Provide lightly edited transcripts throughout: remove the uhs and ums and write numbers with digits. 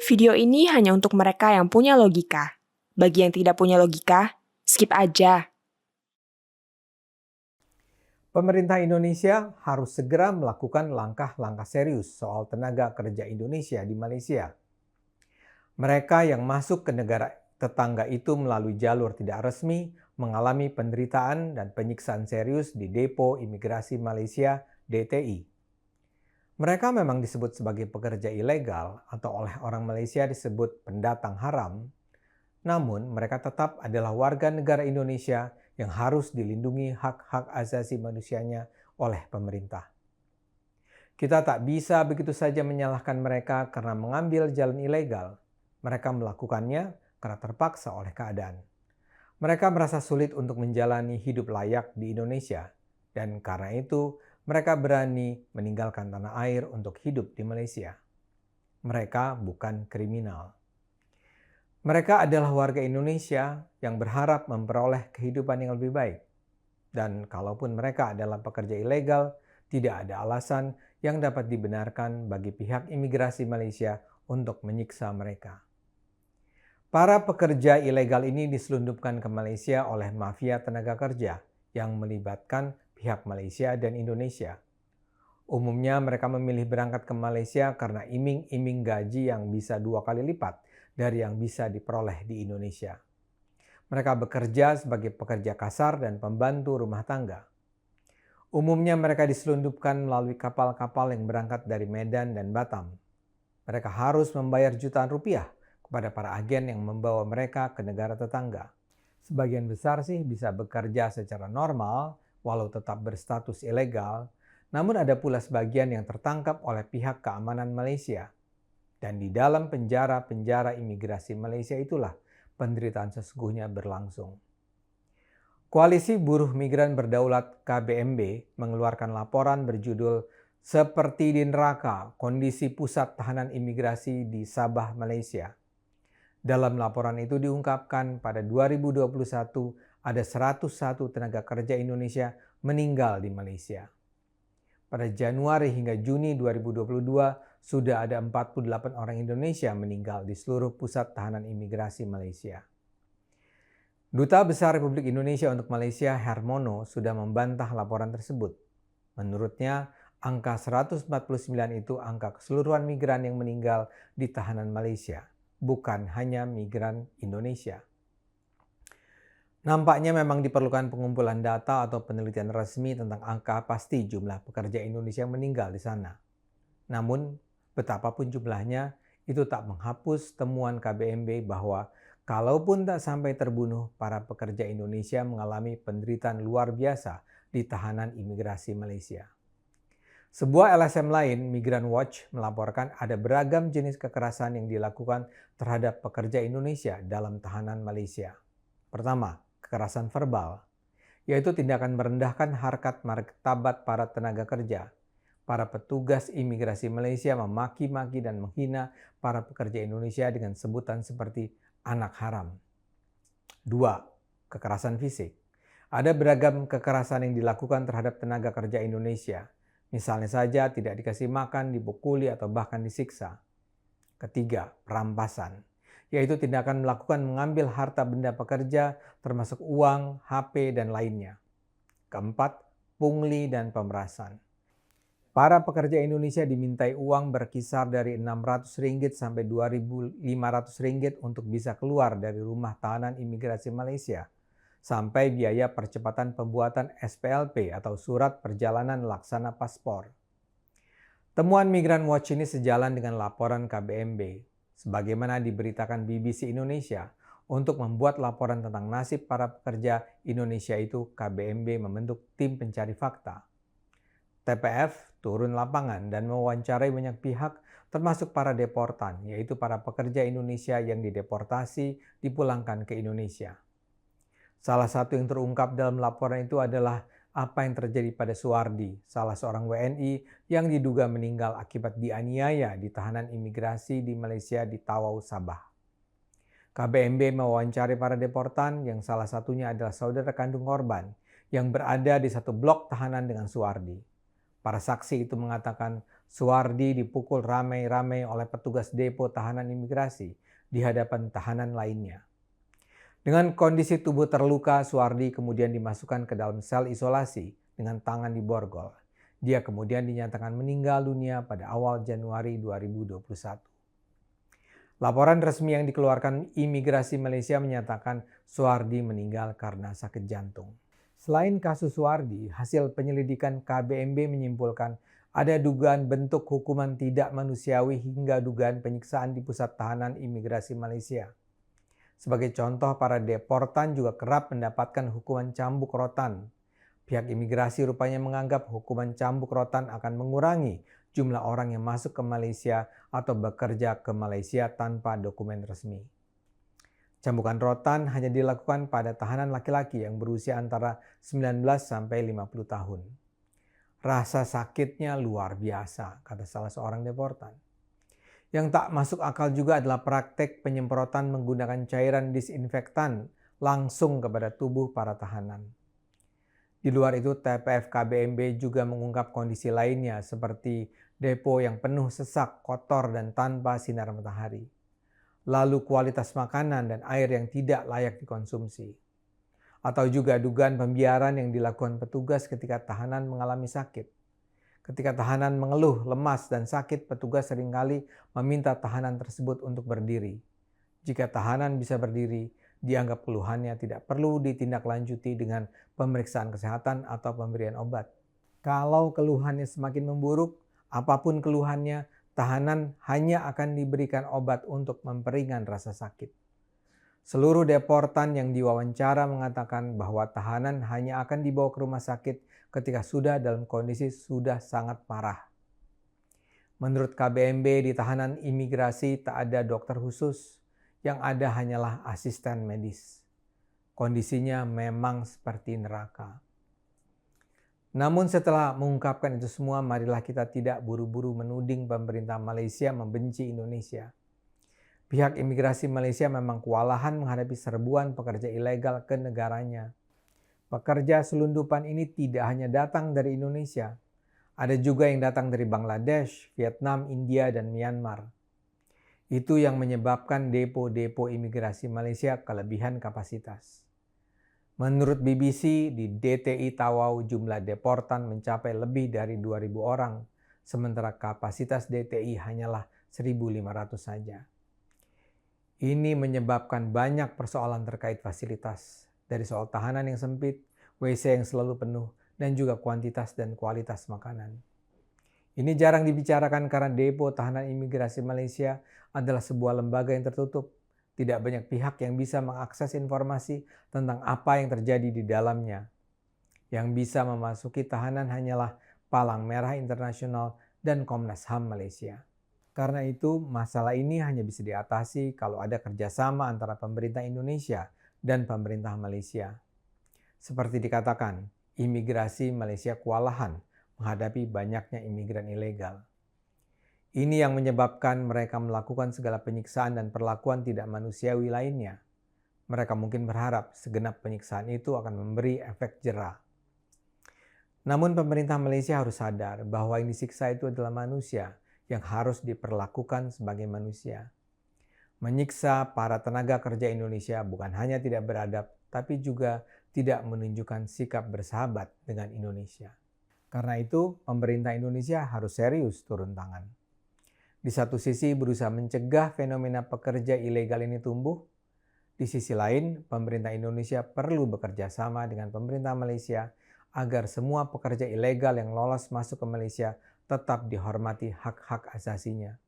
Video ini hanya untuk mereka yang punya logika. Bagi yang tidak punya logika, skip aja. Pemerintah Indonesia harus segera melakukan langkah-langkah serius soal tenaga kerja Indonesia di Malaysia. Mereka yang masuk ke negara tetangga itu melalui jalur tidak resmi mengalami penderitaan dan penyiksaan serius di Depo Imigrasi Malaysia (DTI). Mereka memang disebut sebagai pekerja ilegal atau oleh orang Malaysia disebut pendatang haram, namun mereka tetap adalah warga negara Indonesia yang harus dilindungi hak-hak asasi manusianya oleh pemerintah. Kita tak bisa begitu saja menyalahkan mereka karena mengambil jalan ilegal. Mereka melakukannya karena terpaksa oleh keadaan. Mereka merasa sulit untuk menjalani hidup layak di Indonesia, dan karena itu mereka berani meninggalkan tanah air untuk hidup di Malaysia. Mereka bukan kriminal. Mereka adalah warga Indonesia yang berharap memperoleh kehidupan yang lebih baik. Dan kalaupun mereka adalah pekerja ilegal, tidak ada alasan yang dapat dibenarkan bagi pihak imigrasi Malaysia untuk menyiksa mereka. Para pekerja ilegal ini diselundupkan ke Malaysia oleh mafia tenaga kerja yang melibatkan pihak Malaysia dan Indonesia. Umumnya mereka memilih berangkat ke Malaysia karena iming-iming gaji yang bisa 2 kali lipat dari yang bisa diperoleh di Indonesia. Mereka bekerja sebagai pekerja kasar dan pembantu rumah tangga. Umumnya mereka diselundupkan melalui kapal-kapal yang berangkat dari Medan dan Batam. Mereka harus membayar jutaan rupiah kepada para agen yang membawa mereka ke negara tetangga. Sebagian besar sih bisa bekerja secara normal walau tetap berstatus ilegal, namun ada pula sebagian yang tertangkap oleh pihak keamanan Malaysia. Dan di dalam penjara-penjara imigrasi Malaysia itulah penderitaan sesungguhnya berlangsung. Koalisi Buruh Migran Berdaulat KBMB mengeluarkan laporan berjudul "Seperti di Neraka, Kondisi Pusat Tahanan Imigrasi di Sabah, Malaysia". Dalam laporan itu diungkapkan pada 2021 ada 101 tenaga kerja Indonesia meninggal di Malaysia. Pada Januari hingga Juni 2022 sudah ada 48 orang Indonesia meninggal di seluruh pusat tahanan imigrasi Malaysia. Duta Besar Republik Indonesia untuk Malaysia, Hermono, sudah membantah laporan tersebut. Menurutnya, angka 149 itu angka keseluruhan migran yang meninggal di tahanan Malaysia, bukan hanya migran Indonesia. Nampaknya memang diperlukan pengumpulan data atau penelitian resmi tentang angka pasti jumlah pekerja Indonesia yang meninggal di sana. Namun, betapapun jumlahnya, itu tak menghapus temuan KBMB bahwa kalaupun tak sampai terbunuh, para pekerja Indonesia mengalami penderitaan luar biasa di tahanan imigrasi Malaysia. Sebuah LSM lain, Migran Watch, melaporkan ada beragam jenis kekerasan yang dilakukan terhadap pekerja Indonesia dalam tahanan Malaysia. Pertama, kekerasan verbal, yaitu tindakan merendahkan harkat martabat para tenaga kerja. Para petugas imigrasi Malaysia memaki-maki dan menghina para pekerja Indonesia dengan sebutan seperti anak haram. 2. Kekerasan fisik. Ada beragam kekerasan yang dilakukan terhadap tenaga kerja Indonesia. Misalnya saja tidak dikasih makan, dipukuli, atau bahkan disiksa. Ketiga, perampasan, yaitu tindakan melakukan mengambil harta benda pekerja termasuk uang, HP, dan lainnya. Keempat, pungli dan pemerasan. Para pekerja Indonesia dimintai uang berkisar dari Rp600 sampai Rp2.500 untuk bisa keluar dari rumah tahanan imigrasi Malaysia, sampai biaya percepatan pembuatan SPLP atau Surat Perjalanan Laksana Paspor. Temuan Migran Watch ini sejalan dengan laporan KBMB, sebagaimana diberitakan BBC Indonesia. Untuk membuat laporan tentang nasib para pekerja Indonesia itu, KBMB membentuk tim pencari fakta. TPF turun lapangan dan mewawancarai banyak pihak termasuk para deportan, yaitu para pekerja Indonesia yang dideportasi dipulangkan ke Indonesia. Salah satu yang terungkap dalam laporan itu adalah apa yang terjadi pada Suwardi, salah seorang WNI yang diduga meninggal akibat dianiaya di tahanan imigrasi di Malaysia di Tawau, Sabah. KBMB mewawancari para deportan yang salah satunya adalah saudara kandung korban yang berada di satu blok tahanan dengan Suwardi. Para saksi itu mengatakan Suwardi dipukul ramai-ramai oleh petugas depo tahanan imigrasi di hadapan tahanan lainnya. Dengan kondisi tubuh terluka, Suwardi kemudian dimasukkan ke dalam sel isolasi dengan tangan diborgol. Dia kemudian dinyatakan meninggal dunia pada awal Januari 2021. Laporan resmi yang dikeluarkan imigrasi Malaysia menyatakan Suwardi meninggal karena sakit jantung. Selain kasus Suwardi, hasil penyelidikan KBMB menyimpulkan ada dugaan bentuk hukuman tidak manusiawi hingga dugaan penyiksaan di pusat tahanan imigrasi Malaysia. Sebagai contoh, para deportan juga kerap mendapatkan hukuman cambuk rotan. Pihak imigrasi rupanya menganggap hukuman cambuk rotan akan mengurangi jumlah orang yang masuk ke Malaysia atau bekerja ke Malaysia tanpa dokumen resmi. Cambukan rotan hanya dilakukan pada tahanan laki-laki yang berusia antara 19 sampai 50 tahun. Rasa sakitnya luar biasa, kata salah seorang deportan. Yang tak masuk akal juga adalah praktek penyemprotan menggunakan cairan disinfektan langsung kepada tubuh para tahanan. Di luar itu, TPF KBMB juga mengungkap kondisi lainnya seperti depo yang penuh sesak, kotor, dan tanpa sinar matahari. Lalu kualitas makanan dan air yang tidak layak dikonsumsi. Atau juga dugaan pembiaran yang dilakukan petugas ketika tahanan mengalami sakit. Ketika tahanan mengeluh, lemas, dan sakit, petugas seringkali meminta tahanan tersebut untuk berdiri. Jika tahanan bisa berdiri, dianggap keluhannya tidak perlu ditindaklanjuti dengan pemeriksaan kesehatan atau pemberian obat. Kalau keluhannya semakin memburuk, apapun keluhannya, tahanan hanya akan diberikan obat untuk memperingan rasa sakit. Seluruh deportan yang diwawancara mengatakan bahwa tahanan hanya akan dibawa ke rumah sakit ketika sudah dalam kondisi sudah sangat parah. Menurut KBMB, di tahanan imigrasi tak ada dokter khusus, yang ada hanyalah asisten medis. Kondisinya memang seperti neraka. Namun setelah mengungkapkan itu semua, marilah kita tidak buru-buru menuding pemerintah Malaysia membenci Indonesia. Pihak imigrasi Malaysia memang kewalahan menghadapi serbuan pekerja ilegal ke negaranya. Pekerja selundupan ini tidak hanya datang dari Indonesia, ada juga yang datang dari Bangladesh, Vietnam, India, dan Myanmar. Itu yang menyebabkan depo-depo imigrasi Malaysia kelebihan kapasitas. Menurut BBC, di DTI Tawau jumlah deportan mencapai lebih dari 2.000 orang, sementara kapasitas DTI hanyalah 1.500 saja. Ini menyebabkan banyak persoalan terkait fasilitas, dari soal tahanan yang sempit, WC yang selalu penuh, dan juga kuantitas dan kualitas makanan. Ini jarang dibicarakan karena depo tahanan imigrasi Malaysia adalah sebuah lembaga yang tertutup. Tidak banyak pihak yang bisa mengakses informasi tentang apa yang terjadi di dalamnya. Yang bisa memasuki tahanan hanyalah Palang Merah Internasional dan Komnas HAM Malaysia. Karena itu, masalah ini hanya bisa diatasi kalau ada kerjasama antara pemerintah Indonesia dan pemerintah Malaysia. Seperti dikatakan, imigrasi Malaysia kewalahan menghadapi banyaknya imigran ilegal. Ini yang menyebabkan mereka melakukan segala penyiksaan dan perlakuan tidak manusiawi lainnya. Mereka mungkin berharap segenap penyiksaan itu akan memberi efek jera. Namun pemerintah Malaysia harus sadar bahwa yang disiksa itu adalah manusia yang harus diperlakukan sebagai manusia. Menyiksa para tenaga kerja Indonesia bukan hanya tidak beradab, tapi juga tidak menunjukkan sikap bersahabat dengan Indonesia. Karena itu, pemerintah Indonesia harus serius turun tangan. Di satu sisi berusaha mencegah fenomena pekerja ilegal ini tumbuh. Di sisi lain, pemerintah Indonesia perlu bekerja sama dengan pemerintah Malaysia agar semua pekerja ilegal yang lolos masuk ke Malaysia tetap dihormati hak-hak asasinya.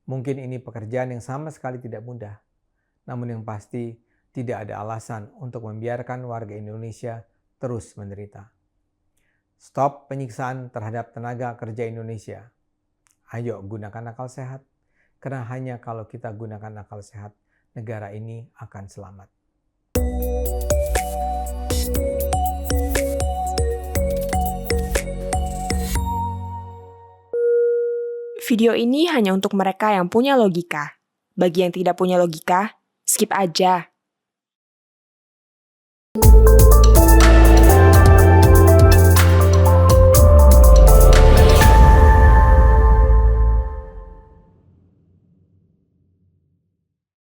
Mungkin ini pekerjaan yang sama sekali tidak mudah, namun yang pasti tidak ada alasan untuk membiarkan warga Indonesia terus menderita. Stop penyiksaan terhadap tenaga kerja Indonesia. Ayo gunakan akal sehat, karena hanya kalau kita gunakan akal sehat, negara ini akan selamat. Video ini hanya untuk mereka yang punya logika. Bagi yang tidak punya logika, skip aja.